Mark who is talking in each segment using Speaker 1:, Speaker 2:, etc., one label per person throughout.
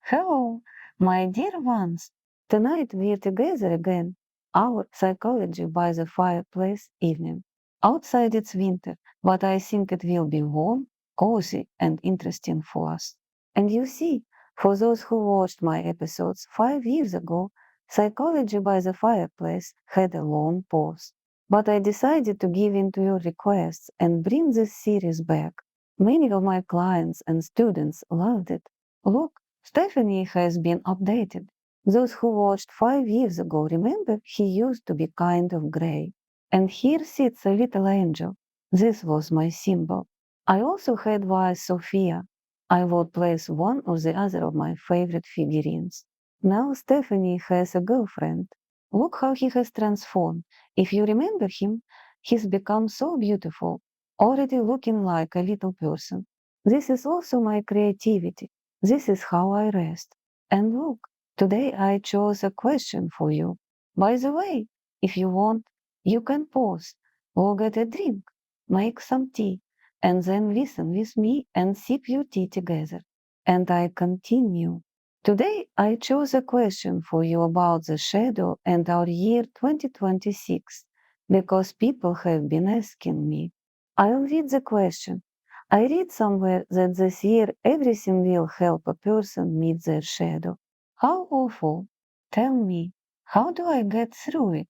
Speaker 1: Hello, my dear ones. Tonight we're together again. Our Psychology by the Fireplace evening. Outside it's winter, but I think it will be warm, cozy, and interesting for us. And you see, for those who watched my episodes 5 years ago, Psychology by the Fireplace had a long pause. But I decided to give in to your requests and bring this series back. Many of my clients and students loved it. Look, Stephanie has been updated. Those who watched 5 years ago remember he used to be kind of grey. And here sits a little angel. This was my symbol. I also had wise Sophia. I would place one or the other of my favorite figurines. Now Stephanie has a girlfriend. Look how he has transformed. If you remember him, he's become so beautiful, already looking like a little person. This is also my creativity. This is how I rest. And look, today I chose a question for you. By the way, if you want, you can pause, or get a drink, make some tea, and then listen with me and sip your tea together. And I continue. Today I chose a question for you about the shadow and our year 2026 because people have been asking me. I'll read the question. I read somewhere that this year everything will help a person meet their shadow. How awful! Tell me, how do I get through it?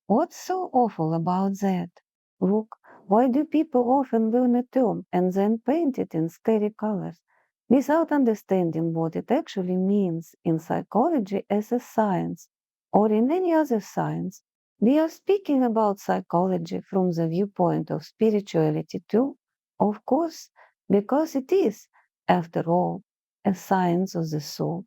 Speaker 1: What's so awful about that? Look, why do people often learn a term and then paint it in scary colors without understanding what it actually means in psychology as a science or in any other science? We are speaking about psychology from the viewpoint of spirituality too, of course, because it is, after all, a science of the soul.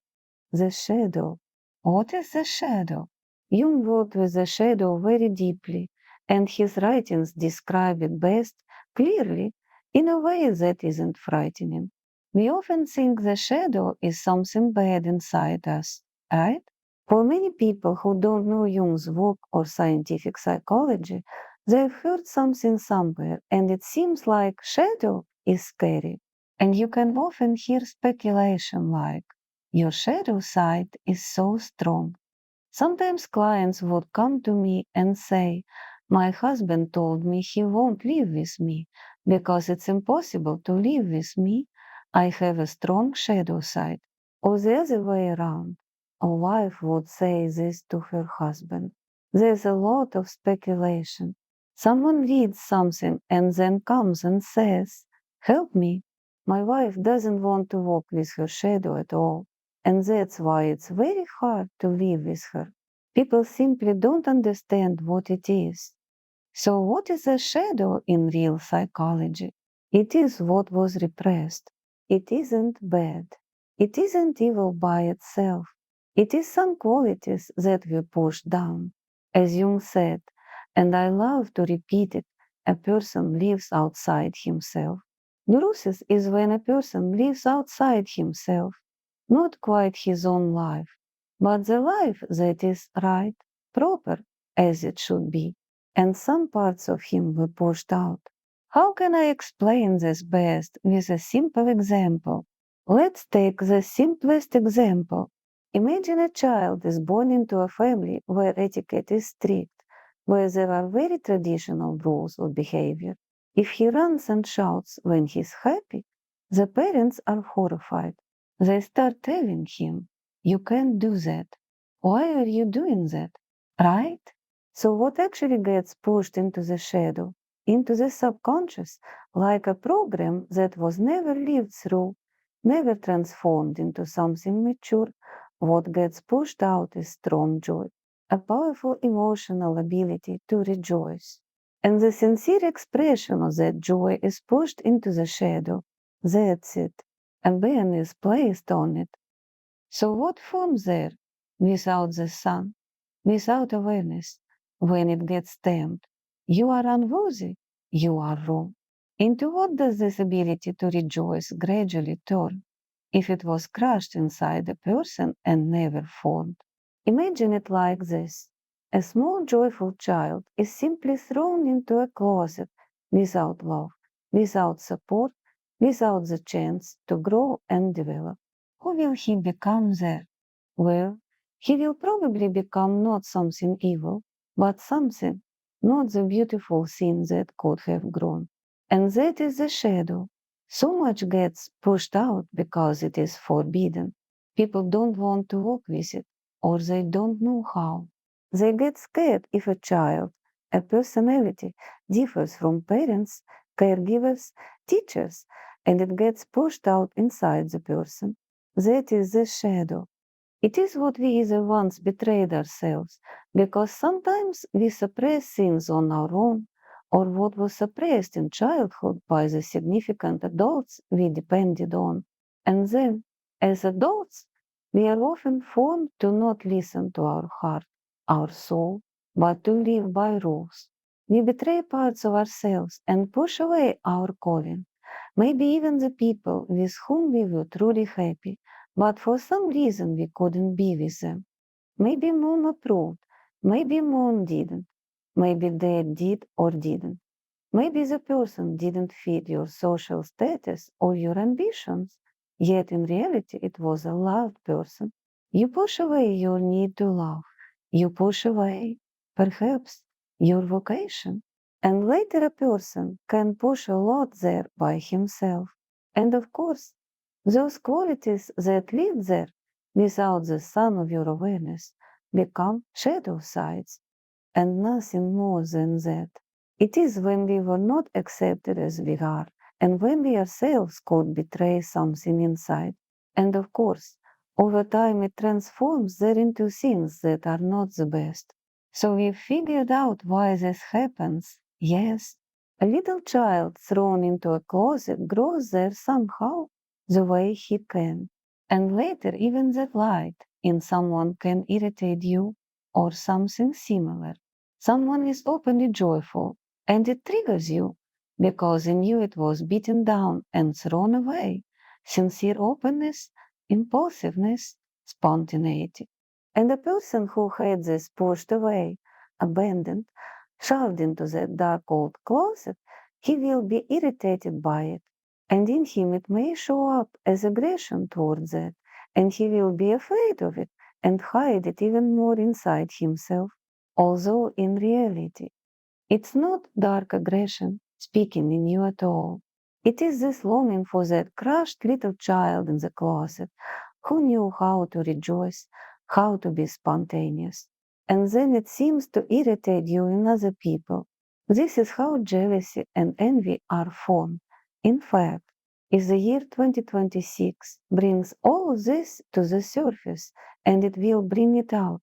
Speaker 1: The shadow. What is the shadow? Jung worked with the shadow very deeply, and his writings describe it best clearly in a way that isn't frightening. We often think the shadow is something bad inside us, right? For many people who don't know Jung's work or scientific psychology, they've heard something somewhere, and it seems like shadow is scary. And you can often hear speculation like, your shadow side is so strong. Sometimes clients would come to me and say, my husband told me he won't live with me because it's impossible to live with me. I have a strong shadow side. Or the other way around. A wife would say this to her husband. There's a lot of speculation. Someone reads something and then comes and says, help me. My wife doesn't want to walk with her shadow at all. And that's why it's very hard to live with her. People simply don't understand what it is. So, what is a shadow in real psychology? It is what was repressed. It isn't bad. It isn't evil by itself. It is some qualities that we push down. As Jung said, and I love to repeat it, a person lives outside himself. Neurosis is when a person lives outside himself, not quite his own life, but the life that is right, proper, as it should be, and some parts of him were pushed out. How can I explain this best with a simple example? Let's take the simplest example. Imagine a child is born into a family where etiquette is strict, where there are very traditional rules of behavior. If he runs and shouts when he's happy, the parents are horrified. They start telling him, you can't do that. Why are you doing that? Right? So what actually gets pushed into the shadow, into the subconscious, like a program that was never lived through, never transformed into something mature, what gets pushed out is strong joy, a powerful emotional ability to rejoice. And the sincere expression of that joy is pushed into the shadow. That's it. A ban is placed on it. So what forms there without the sun, without awareness, when it gets stamped? You are unworthy, you are wrong. Into what does this ability to rejoice gradually turn if it was crushed inside a person and never formed? Imagine it like this. A small joyful child is simply thrown into a closet without love, without support, without the chance to grow and develop. who will he become there? Well, he will probably become not something evil, but something, not the beautiful thing that could have grown. And that is the shadow. So much gets pushed out because it is forbidden. People don't want to walk with it, or they don't know how. They get scared if a child, a personality, differs from parents, caregivers, teachers, and it gets pushed out inside the person. That is the shadow. It is what we either once betrayed ourselves, because sometimes we suppress things on our own, or what was suppressed in childhood by the significant adults we depended on. And then, as adults, we are often formed to not listen to our heart, our soul, but to live by rules. We betray parts of ourselves and push away our calling. Maybe even the people with whom we were truly happy, but for some reason we couldn't be with them. Maybe mom approved, maybe mom didn't, maybe dad did or didn't. Maybe the person didn't fit your social status or your ambitions, yet in reality it was a loved person. You push away your need to love. You push away, perhaps, your vocation. And later a person can push a lot there by himself. And of course, those qualities that live there without the sun of your awareness become shadow sides and nothing more than that. It is when we were not accepted as we are, and when we ourselves could betray something inside. And of course, over time it transforms there into things that are not the best. So we figured out why this happens. Yes, a little child thrown into a closet grows there somehow, the way he can. And later, even that light in someone can irritate you or something similar. Someone is openly joyful, and it triggers you because in you it was beaten down and thrown away. Sincere openness, impulsiveness, spontaneity. And the person who had this pushed away, abandoned, shoved into that dark old closet, he will be irritated by it. And in him it may show up as aggression towards it, and he will be afraid of it and hide it even more inside himself. Although in reality, it's not dark aggression speaking in you at all. It is this longing for that crushed little child in the closet who knew how to rejoice, how to be spontaneous. And then it seems to irritate you in other people. This is how jealousy and envy are formed. In fact, if the year 2026 brings all of this to the surface, and it will bring it out,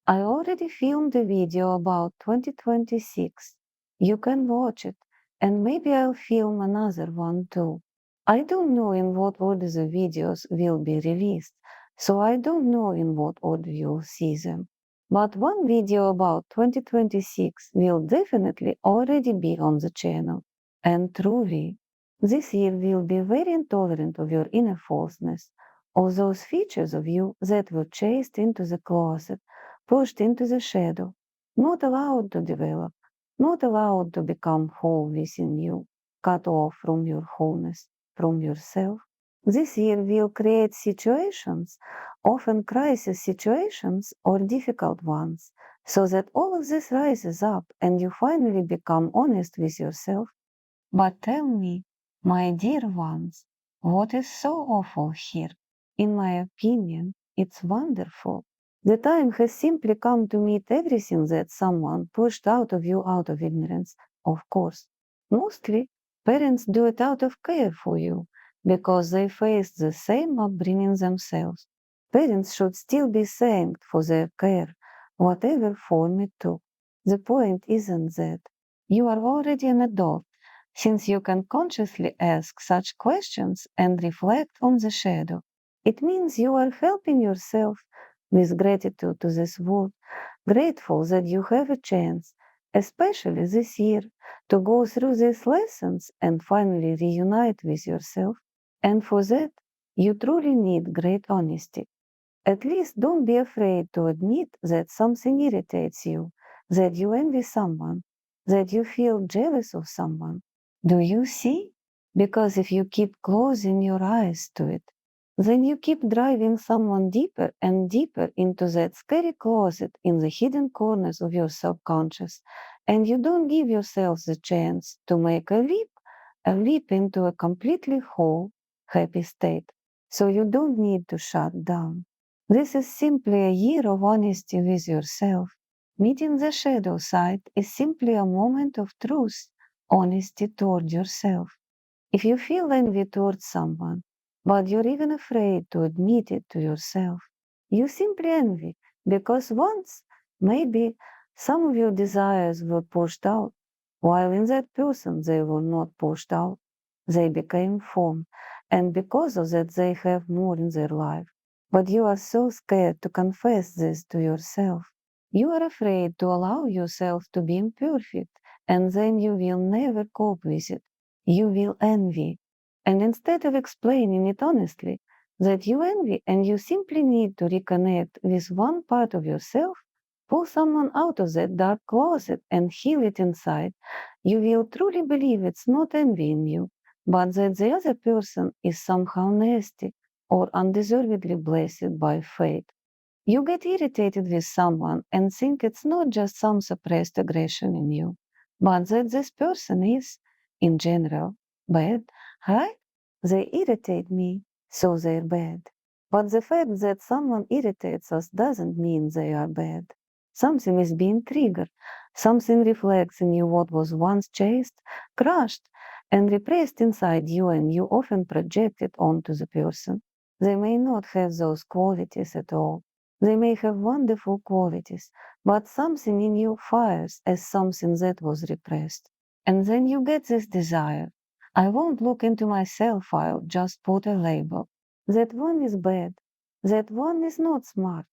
Speaker 1: I already filmed a video about 2026. You can watch it, and maybe I'll film another one too. I don't know in what order the videos will be released, so I don't know in what order you'll see them. But one video about 2026 will definitely already be on the channel. And truly, this year will be very intolerant of your inner falseness, of those features of you that were chased into the closet, pushed into the shadow, not allowed to develop, not allowed to become whole within you, cut off from your wholeness, from yourself. This year will create situations, often crisis situations or difficult ones, so that all of this rises up and you finally become honest with yourself. But tell me, my dear ones, what is so awful here? In my opinion, it's wonderful. The time has simply come to meet everything that someone pushed out of you out of ignorance, of course. Mostly, parents do it out of care for you, because they faced the same upbringing themselves. Parents should still be thanked for their care, whatever form it took. The point isn't that. You are already an adult, since you can consciously ask such questions and reflect on the shadow. It means you are helping yourself with gratitude to this world, grateful that you have a chance, especially this year, to go through these lessons and finally reunite with yourself. And for that, you truly need great honesty. At least don't be afraid to admit that something irritates you, that you envy someone, that you feel jealous of someone. Do you see? Because if you keep closing your eyes to it, then you keep driving someone deeper and deeper into that scary closet in the hidden corners of your subconscious, and you don't give yourself the chance to make a leap into a completely whole, happy state. So you don't need to shut down. This is simply a year of honesty with yourself. Meeting the shadow side is simply a moment of truth, honesty toward yourself. If you feel envy towards someone, but you're even afraid to admit it to yourself, you simply envy because once, maybe, some of your desires were pushed out, while in that person they were not pushed out. They became formed, and because of that, they have more in their life. But you are so scared to confess this to yourself. You are afraid to allow yourself to be imperfect, and then you will never cope with it. You will envy. And instead of explaining it honestly, that you envy and you simply need to reconnect with one part of yourself, pull someone out of that dark closet and heal it inside, you will truly believe it's not envy in you, but that the other person is somehow nasty or undeservedly blessed by fate. You get irritated with someone and think it's not just some suppressed aggression in you, but that this person is, in general, bad, right? They irritate me, so they're bad. But the fact that someone irritates us doesn't mean they are bad. Something is being triggered. Something reflects in you what was once chased, crushed, and repressed inside you, and you often project it onto the person. They may not have those qualities at all. They may have wonderful qualities, but something in you fires as something that was repressed. And then you get this desire. I won't look into my self file, just put a label. That one is bad. That one is not smart.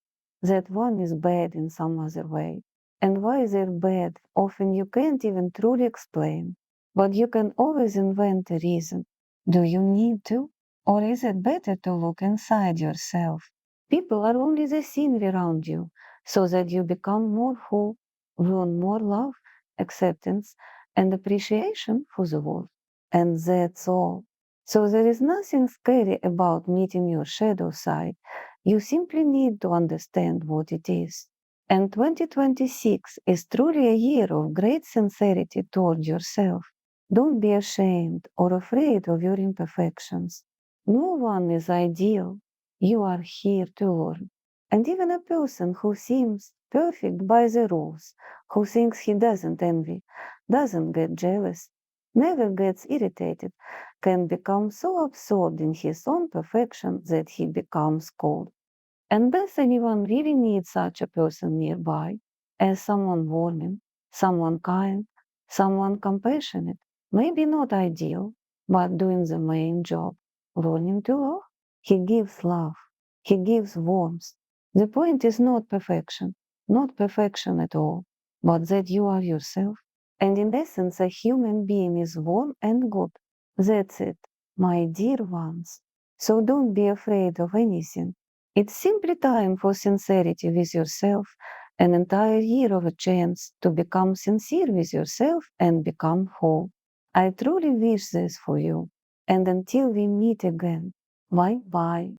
Speaker 1: That one is bad in some other way. And why they're bad, often you can't even truly explain. But you can always invent a reason. Do you need to? Or is it better to look inside yourself? People are only the scenery around you, so that you become more whole, learn more love, acceptance, and appreciation for the world. And that's all. So there is nothing scary about meeting your shadow side. You simply need to understand what it is. And 2026 is truly a year of great sincerity toward yourself. Don't be ashamed or afraid of your imperfections. No one is ideal. You are here to learn. And even a person who seems perfect by the rules, who thinks he doesn't envy, doesn't get jealous, never gets irritated, can become so absorbed in his own perfection that he becomes cold. And does anyone really need such a person nearby as someone warming, someone kind, someone compassionate? Maybe not ideal, but doing the main job, learning to love. He gives love, he gives warmth. The point is not perfection, not perfection at all, but that you are yourself. And in essence, a human being is warm and good. That's it, my dear ones. So don't be afraid of anything. It's simply time for sincerity with yourself, an entire year of a chance to become sincere with yourself and become whole. I truly wish this for you. And until we meet again, bye bye.